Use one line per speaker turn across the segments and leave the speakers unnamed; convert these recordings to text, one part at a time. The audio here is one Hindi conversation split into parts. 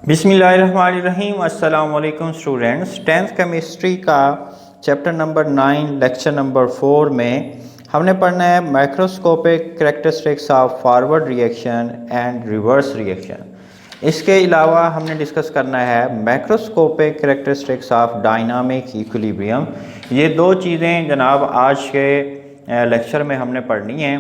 बिस्मिल्लाहिर्रहमानिर्रहीम। अस्सलाम वालेकुम स्टूडेंट्स। टेंथ केमिस्ट्री का चैप्टर नंबर 9 लेक्चर नंबर 4 में हमने पढ़ना है microscopic characteristics of forward reaction and reverse reaction. इसके अलावा हमने डिस्कस करना है macroscopic characteristics of dynamic equilibrium. ये दो चीज़ें जनाब आज के लेक्चर में हमने पढ़नी है।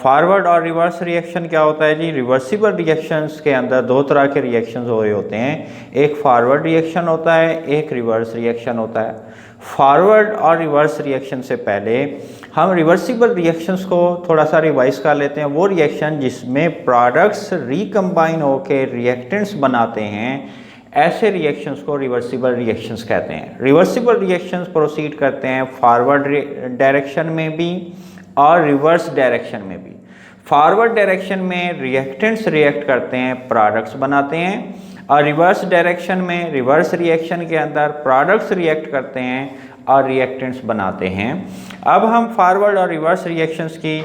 फॉरवर्ड और रिवर्स रिएक्शन क्या होता है जी? रिवर्सिबल रिएक्शंस के अंदर दो तरह के रिएक्शंस हो रहे होते हैं, एक फॉरवर्ड रिएक्शन होता है, एक रिवर्स रिएक्शन होता है। फॉरवर्ड और रिवर्स रिएक्शन से पहले हम रिवर्सिबल रिएक्शंस को थोड़ा सा रिवाइज कर लेते हैं। वो रिएक्शन जिसमें प्रोडक्ट्स रिकम्बाइन होकर रिएक्टेंट्स बनाते हैं, ऐसे रिएक्शंस को रिवर्सिबल रिएक्शंस कहते हैं। रिवर्सिबल रिएक्शंस प्रोसीड करते हैं फॉरवर्ड डायरेक्शन में भी और रिवर्स डायरेक्शन में भी। फॉरवर्ड डायरेक्शन में रिएक्टेंट्स रिएक्ट करते हैं, प्रोडक्ट्स बनाते हैं, और रिवर्स डायरेक्शन में रिवर्स रिएक्शन के अंदर प्रोडक्ट्स रिएक्ट करते हैं और रिएक्टेंट्स बनाते हैं। अब हम फॉरवर्ड और रिवर्स रिएक्शंस की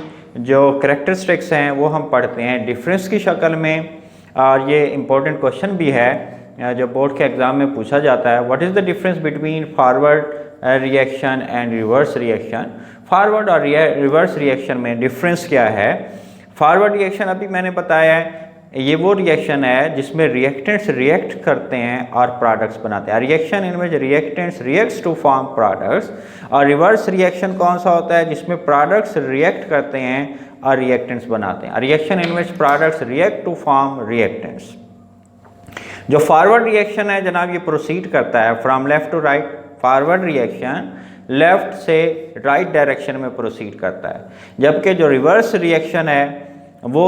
जो कैरेक्टरिस्टिक्स हैं वो हम पढ़ते हैं डिफरेंस की शक्ल में, और ये इम्पोर्टेंट क्वेश्चन भी है जो बोर्ड के एग्ज़ाम में पूछा जाता है। What is the difference between forward reaction and reverse reaction? Forward और रिवर्स रिएक्शन में डिफरेंस क्या है? फॉरवर्ड रिएक्शन अभी मैंने बताया है, ये वो रिएक्शन है जिसमें रिएक्टेंट्स रिएक्ट करते हैं और प्रोडक्ट्स बनाते हैं। Reaction in which reactants reacts to form products. और रिवर्स रिएक्शन कौन सा होता है? जिसमें प्रोडक्ट्स रिएक्ट करते हैं और रिएक्टेंट्स बनाते हैं। Reaction in which products react to form reactants. जो फॉरवर्ड रिएक्शन है जनाब, ये प्रोसीड करता है from left to right. Forward reaction left से राइट डायरेक्शन में प्रोसीड करता है, जबकि जो रिवर्स रिएक्शन है वो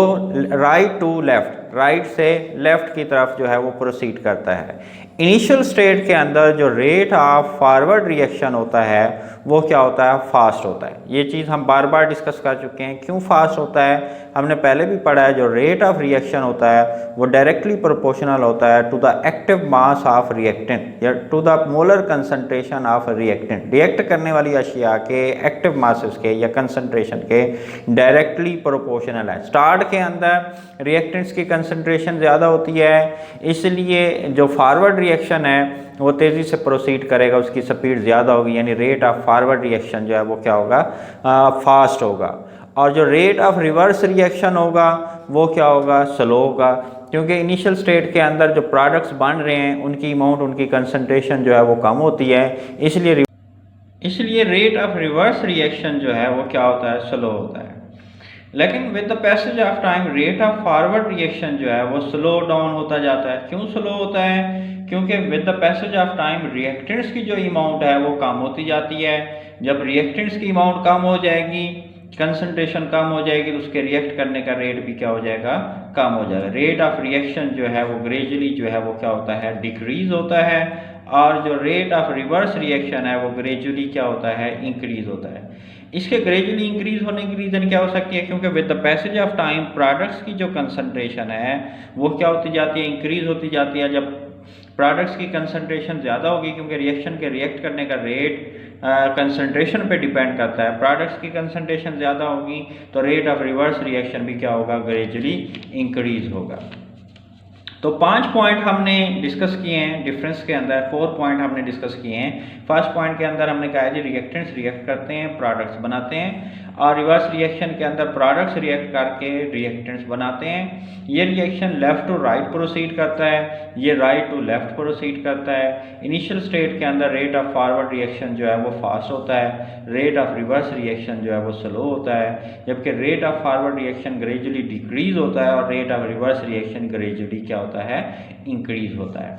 राइट टू लेफ़्ट, राइट से लेफ़्ट की तरफ जो है वो प्रोसीड करता है। इनिशियल स्टेट के अंदर जो रेट ऑफ फॉरवर्ड रिएक्शन होता है वो क्या होता है? फास्ट होता है। ये चीज़ हम बार बार डिस्कस कर चुके हैं। क्यों फास्ट होता है हमने पहले भी पढ़ा है। जो रेट ऑफ रिएक्शन होता है वो डायरेक्टली प्रोपोर्शनल होता है to the active mass of reactant या to the molar concentration of reactant. React करने वाली अशिया के एक्टिव मासेस के या कंसंट्रेशन के डायरेक्टली प्रोपोर्शनल है। स्टार्ट के अंदर रिएक्टेंट्स की कंसंट्रेशन ज़्यादा होती है, इसलिए जो फॉरवर्ड रिएक्शन है वो तेज़ी से प्रोसीड करेगा, उसकी स्पीड ज़्यादा होगी, यानी रेट ऑफ फॉरवर्ड रिएक्शन जो है वो क्या होगा? फास्ट होगा। और जो रेट ऑफ रिवर्स रिएक्शन होगा वो क्या होगा? स्लो होगा, क्योंकि इनिशियल स्टेट के अंदर जो प्रोडक्ट्स बन रहे हैं उनकी अमाउंट, उनकी कंसंट्रेशन जो है वो कम होती है, इसलिए रेट ऑफ रिवर्स रिएक्शन जो है वो क्या होता है? स्लो होता है। लेकिन with the passage of time rate of forward reaction जो है वो स्लो डाउन होता जाता है। क्यों स्लो होता है? क्योंकि with the passage of time reactants की जो अमाउंट है वो कम होती जाती है। जब रिएक्टेंट्स की अमाउंट कम हो जाएगी, कंसंट्रेशन कम हो जाएगी, तो उसके रिएक्ट करने का रेट भी क्या हो जाएगा? कम हो जाएगा। रेट ऑफ रिएक्शन जो है वो ग्रेजुअली जो है वो क्या होता है? डिक्रीज होता है। और जो रेट ऑफ रिवर्स रिएक्शन है वो ग्रेजुअली क्या होता है? इंक्रीज होता है। इसके ग्रेजुअली इंक्रीज होने की रीज़न क्या हो सकती है? क्योंकि with the passage of time products की जो कंसंट्रेशन है वो क्या होती जाती है? इंक्रीज होती जाती है। जब प्रोडक्ट्स की कंसंट्रेशन ज़्यादा होगी, क्योंकि रिएक्शन के रिएक्ट करने का रेट कंसंट्रेशन पे डिपेंड करता है, प्रोडक्ट्स की कंसंट्रेशन ज़्यादा होगी तो रेट ऑफ रिवर्स रिएक्शन भी क्या होगा? ग्रेजुअली इंक्रीज होगा। तो 5 पॉइंट हमने डिस्कस किए हैं डिफरेंस के अंदर, 4 पॉइंट हमने डिस्कस किए हैं। फर्स्ट पॉइंट के अंदर हमने कहा है जी रिएक्टेंट्स रिएक्ट करते हैं, प्रोडक्ट्स बनाते हैं, और रिवर्स रिएक्शन के अंदर प्रोडक्ट्स रिएक्ट करके रिएक्टेंट्स बनाते हैं। ये reaction left to right proceed करता है, ये राइट टू लेफ्ट प्रोसीड करता है। इनिशियल स्टेट के अंदर रेट ऑफ फॉरवर्ड रिएक्शन जो है वो फास्ट होता है, रेट ऑफ रिवर्स रिएक्शन जो है वो स्लो होता है, जबकि rate of forward reaction gradually decrease होता है और rate of reverse reaction gradually क्या होता है? इंक्रीज होता है।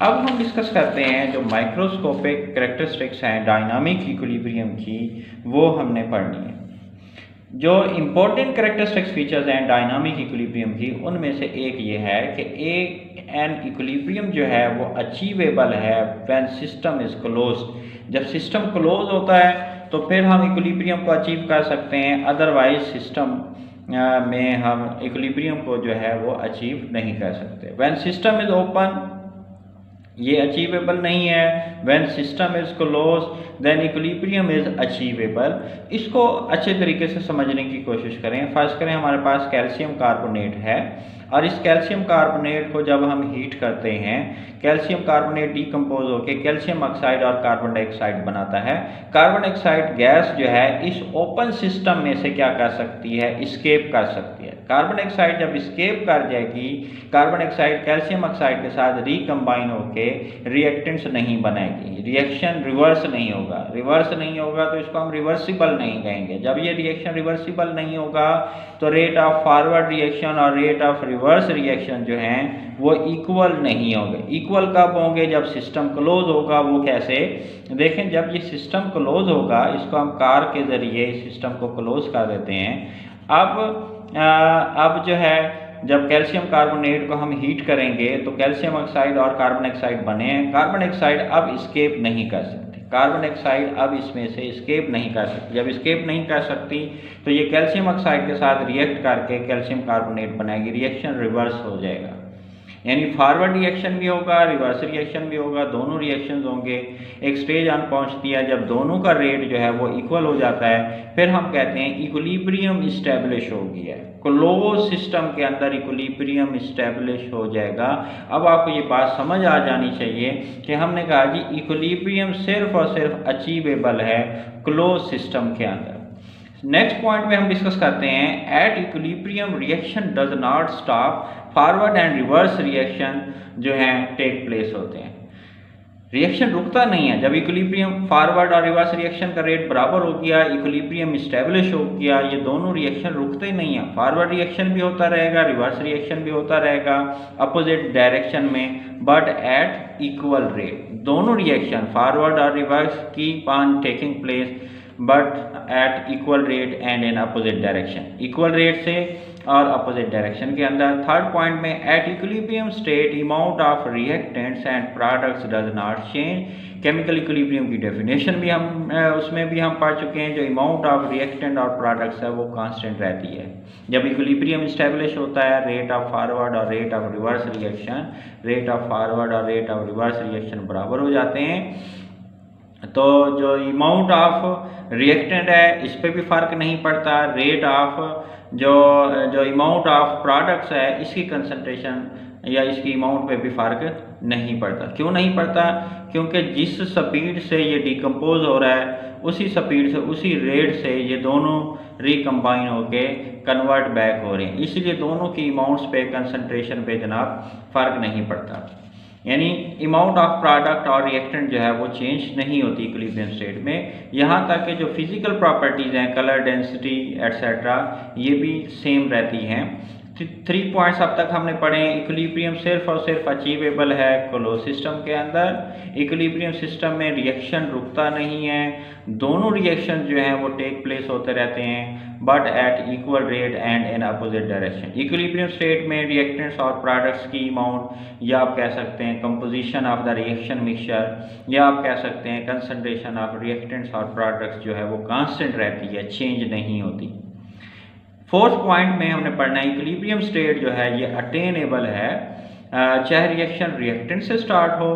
अब हम डिस्कस करते हैं जो माइक्रोस्कोपिक कैरेक्टरिस्टिक्स हैं डायनामिक इक्विलिब्रियम की, वो हमने पढ़नी है। जो इम्पोर्टेंट कैरेक्टरिस्टिक्स फीचर्स हैं डायनामिक इक्विलिब्रियम की, उनमें से एक ये है कि एन इक्विलिब्रियम जो है वो अचीवेबल है व्हेन सिस्टम इज़ क्लोज्ड। जब सिस्टम क्लोज होता है तो फिर हम इक्विलिब्रियम को अचीव कर सकते हैं, अदरवाइज सिस्टम में हम इक्विलिब्रियम को जो है वो अचीव नहीं कर सकते। व्हेन सिस्टम इज़ ओपन ये अचीवेबल नहीं है, when system is close then equilibrium is achievable. इसको अच्छे तरीके से समझने की कोशिश करें। फर्स्ट करें, हमारे पास कैल्शियम कार्बोनेट है और इस कैल्शियम कार्बोनेट को जब हम हीट करते हैं, कैल्शियम कार्बोनेट डिकम्पोज होकर कैल्शियम ऑक्साइड और कार्बन डाइऑक्साइड बनाता है। कार्बन डाइऑक्साइड गैस जो है इस ओपन सिस्टम में से क्या कर सकती है, एस्केप कर सकती है। कार्बन डाइऑक्साइड जब एस्केप कर जाएगी, कार्बन डाइऑक्साइड कैल्शियम ऑक्साइड के साथ रिकम्बाइन होकर रिएक्टेंट्स नहीं बनाएगी, रिएक्शन रिवर्स नहीं होगा। रिवर्स नहीं होगा तो इसको हम रिवर्सिबल नहीं कहेंगे। जब ये रिएक्शन रिवर्सिबल नहीं होगा तो रेट ऑफ फॉरवर्ड रिएक्शन और रेट ऑफ रिवर्स रिएक्शन जो हैं वो इक्वल नहीं होंगे। इक्वल कब होंगे, जब सिस्टम क्लोज होगा। वो कैसे, देखें, जब ये सिस्टम क्लोज होगा, इसको हम कार के ज़रिए सिस्टम को क्लोज कर देते हैं। अब जो है जब कैल्शियम कार्बोनेट को हम हीट करेंगे तो कैल्शियम ऑक्साइड और कार्बन डाइऑक्साइड बने हैं। कार्बन डाइऑक्साइड अब एस्केप नहीं कर सकती, कार्बन डाइऑक्साइड अब इसमें से एस्केप नहीं कर सकती। जब एस्केप नहीं कर सकती तो ये कैल्शियम ऑक्साइड के साथ रिएक्ट करके कैल्शियम कार्बोनेट बनाएगी, रिएक्शन रिवर्स हो जाएगा। यानी फॉरवर्ड रिएक्शन भी होगा, रिवर्स रिएक्शन भी होगा, दोनों रिएक्शंस होंगे। एक स्टेज आन पहुंचती है जब दोनों का रेट जो है वो इक्वल हो जाता है, फिर हम कहते हैं इक्विलिब्रियम इस्टेब्लिश हो गया है। क्लोज सिस्टम के अंदर इक्विलिब्रियम इस्टेब्लिश हो जाएगा। अब आपको ये बात समझ आ जानी चाहिए कि हमने कहा जी इक्विलिब्रियम सिर्फ और सिर्फ अचीवेबल है क्लोज सिस्टम के अंदर। नेक्स्ट पॉइंट में हम डिस्कस करते हैं, at equilibrium reaction does not stop, forward and reverse reaction जो हैं टेक प्लेस होते हैं। रिएक्शन रुकता नहीं है। जब इक्विलिब्रियम फॉरवर्ड और रिवर्स रिएक्शन का रेट बराबर हो गया, इक्विलिब्रियम इस्टेब्लिश हो गया, ये दोनों रिएक्शन रुकते नहीं है। फॉरवर्ड रिएक्शन भी होता रहेगा, रिवर्स रिएक्शन भी होता रहेगा अपोजिट डायरेक्शन में, बट एट इक्वल रेट। दोनों रिएक्शन फॉरवर्ड और reverse keep on taking place but at equal rate and in opposite direction, equal rate से और अपोजिट डायरेक्शन के अंदर। थर्ड पॉइंट में, at equilibrium state amount of reactants and products does not change. Chemical equilibrium की डेफिनेशन भी हम उसमें भी हम पढ़ चुके हैं। जो अमाउंट ऑफ रिएक्टेंट और प्रोडक्ट्स है वो कांस्टेंट रहती है। जब इक्विलिब्रियम इस्टेब्लिश होता है, रेट ऑफ फॉरवर्ड और rate of reverse reaction, rate of forward और रेट ऑफ रिवर्स रिएक्शन बराबर हो जाते हैं। तो जो अमाउंट ऑफ रिएक्टेंट है इस पर भी फ़र्क नहीं पड़ता। रेट ऑफ जो अमाउंट ऑफ प्रोडक्ट्स है इसकी कंसंट्रेशन या इसकी अमाउंट पे भी फ़र्क नहीं पड़ता। क्यों नहीं पड़ता? क्योंकि जिस स्पीड से ये डिकम्पोज हो रहा है उसी स्पीड से, उसी रेट से ये दोनों रिकम्बाइन होके कन्वर्ट बैक हो रहे हैं। इसलिए दोनों की अमाउंट्स पे, कंसंट्रेशन पे जनाब फ़र्क नहीं पड़ता। यानी अमाउंट ऑफ प्रोडक्ट और रिएक्टेंट जो है वो चेंज नहीं होती इक्विलिब्रियम स्टेट में। यहाँ तक कि जो फिजिकल प्रॉपर्टीज़ हैं, कलर डेंसिटी एट्सेट्रा, ये भी सेम रहती हैं। 3 पॉइंट्स अब तक हमने पढ़े हैं। इक्विलिब्रियम सिर्फ और सिर्फ अचीवेबल है क्लोज सिस्टम के अंदर। इक्विलिब्रियम सिस्टम में रिएक्शन रुकता नहीं है, दोनों रिएक्शन जो हैं वो टेक प्लेस होते रहते हैं but at equal rate and in opposite direction. Equilibrium state में रिएक्टेंट्स और प्रोडक्ट्स की अमाउंट, या आप कह सकते हैं composition of the reaction mixture, या आप कह सकते हैं कंसंट्रेशन ऑफ रिएक्टेंट्स और प्रोडक्ट्स जो है वो कांस्टेंट रहती है, चेंज नहीं होती। फोर्थ पॉइंट में हमने पढ़ना है इक्विलिब्रियम स्टेट जो है ये अटेनेबल है, चाहे रिएक्शन रिएक्टेंट से स्टार्ट हो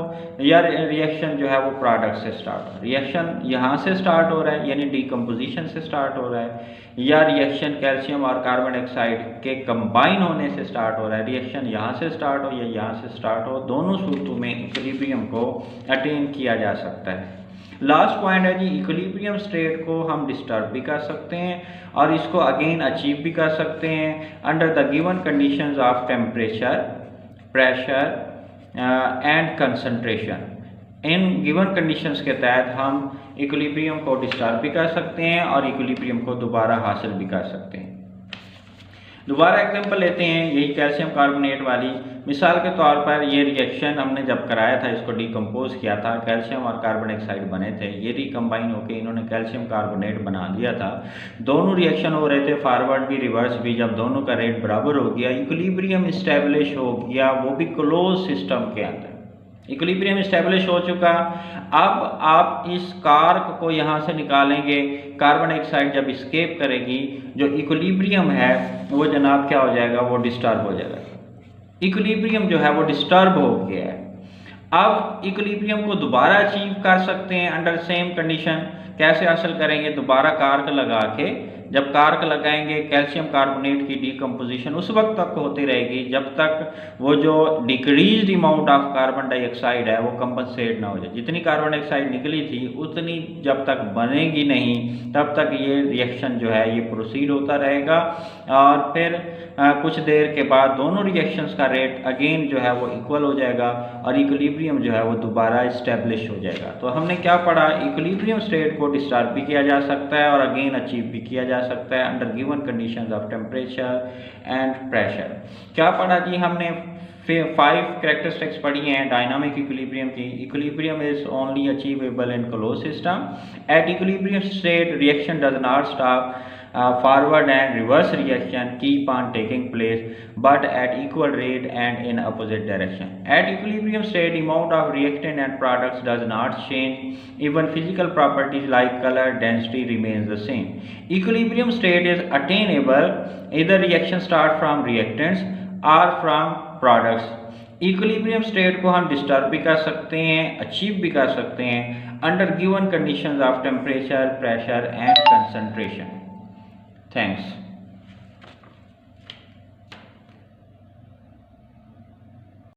या रिएक्शन जो है वो प्रोडक्ट से स्टार्ट हो। रिएक्शन यहाँ से स्टार्ट हो रहा है यानी डिकम्पोजिशन से स्टार्ट हो रहा है, या रिएक्शन कैल्शियम और कार्बन डाइऑक्साइड के कंबाइन होने से स्टार्ट हो रहा है। रिएक्शन यहाँ से स्टार्ट हो या यहाँ से स्टार्ट हो, दोनों सूरतों में इक्विलिब्रियम को अटेन किया जा सकता है। लास्ट पॉइंट है जी, इक्विलिब्रियम स्टेट को हम डिस्टर्ब भी कर सकते हैं और इसको अगेन अचीव भी कर सकते हैं under the given conditions of temperature, pressure and concentration. In given conditions के तहत हम इक्विलिब्रियम को डिस्टर्ब भी कर सकते हैं और इक्विलिब्रियम को दोबारा हासिल भी कर सकते हैं। दोबारा एग्जांपल लेते हैं, यही कैल्शियम कार्बोनेट वाली। मिसाल के तौर पर ये रिएक्शन हमने जब कराया था, इसको डिकम्पोज किया था, कैल्शियम और कार्बन डाइऑक्साइड बने थे, ये रिकम्बाइन होकर इन्होंने कैल्शियम कार्बोनेट बना दिया था। दोनों रिएक्शन हो रहे थे, फॉरवर्ड भी रिवर्स भी। जब दोनों का रेट बराबर हो गया, इक्विलिब्रियम इस्टेब्लिश हो गया, वो भी क्लोज सिस्टम के अंदर इक्विलिब्रियम इस्टेब्लिश हो चुका। अब आप इस कार्क को यहाँ से निकालेंगे, कार्बन डाइऑक्साइड जब एस्केप करेगी, जो इक्विलिब्रियम है वो जनाब क्या हो जाएगा, वो डिस्टर्ब हो जाएगा। इक्विलिब्रियम जो है वो डिस्टर्ब हो गया है। अब इक्विलिब्रियम को दोबारा अचीव कर सकते हैं अंडर सेम कंडीशन। कैसे हासिल करेंगे? दोबारा कार्क लगा के जब कार्क लगाएंगे कैल्शियम कार्बोनेट की डिकम्पोजिशन उस वक्त तक होती रहेगी जब तक वो जो decreased amount of carbon dioxide है वो कंपनसेट ना हो जाए। जितनी कार्बन डाइऑक्साइड निकली थी उतनी जब तक बनेगी नहीं तब तक ये रिएक्शन जो है ये प्रोसीड होता रहेगा और फिर कुछ देर के बाद दोनों रिएक्शंस का रेट अगेन जो है वो इक्वल हो जाएगा और इक्विलिब्रियम जो है वो दोबारा इस्टेब्लिश हो जाएगा। तो हमने क्या पढ़ा, इक्विलिब्रियम स्टेट को डिस्टर्ब भी किया जा सकता है और अगेन अचीव भी किया जा सकता है under given conditions of temperature and pressure. क्या पढ़ा जी हमने, 5 कैरेक्टरिस्टिक्स पढ़ी हैं डायनामिक इक्विलिब्रियम की। Equilibrium is only achievable in close system. At equilibrium state reaction does not stop, forward and reverse reaction keep on taking place but at equal rate and in opposite direction. At equilibrium state amount of reactant and products does not change, even physical properties like color density remains the same. Equilibrium state is attainable either reaction start from reactants or from products. Equilibrium state को हम डिस्टर्ब भी कर सकते हैं, अचीव भी कर सकते हैं under given conditions of temperature, pressure and concentration. Thanks.